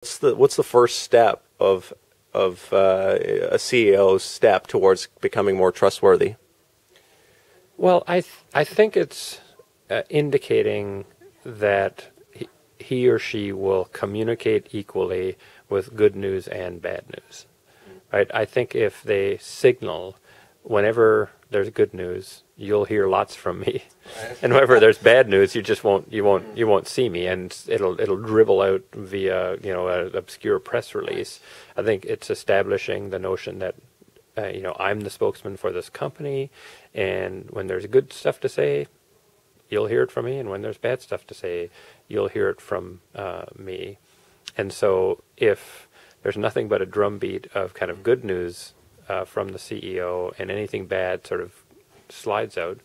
What's the first step of a CEO's step towards becoming more trustworthy? Well, I think it's indicating that he or she will communicate equally with good news and bad news, right? I think if they signal whenever there's good news, you'll hear lots from me, and whenever there's bad news, you won't see me, and it'll dribble out via an obscure press release. I think it's establishing the notion that I'm the spokesman for this company, and when there's good stuff to say, you'll hear it from me, and when there's bad stuff to say, you'll hear it from me. And so if there's nothing but a drumbeat of kind of good news from the CEO and anything bad sort of slides out,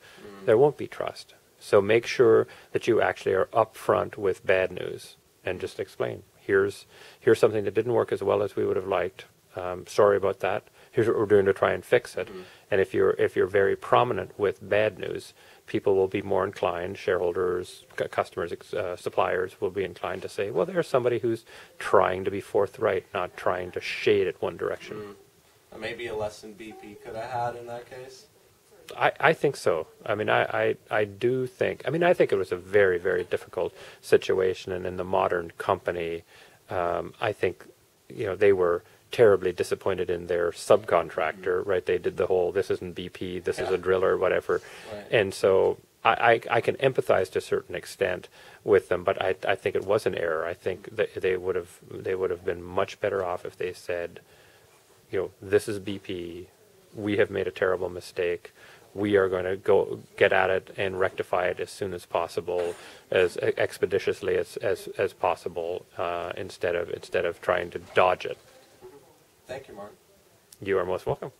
there won't be trust. So make sure that you actually are upfront with bad news and just explain, here's something that didn't work as well as we would have liked. Sorry about that. Here's what we're doing to try and fix it. And if you're very prominent with bad news, people will be more inclined, shareholders, customers, suppliers will be inclined to say, well, there's somebody who's trying to be forthright, not trying to shade it one direction. Maybe a lesson BP could have had in that case? I think so. I mean, I do think, I think it was a very, very difficult situation, and in the modern company, I think, they were terribly disappointed in their subcontractor, right? They did the whole, this isn't BP, this is a driller, whatever. Right. And so I can empathize to a certain extent with them, but I think it was an error. I think that they would have been much better off if they said, this is BP, we have made a terrible mistake, we are going to go get at it and rectify it as soon as possible, as expeditiously as possible, instead of trying to dodge it. Thank you, Mark. You are most welcome.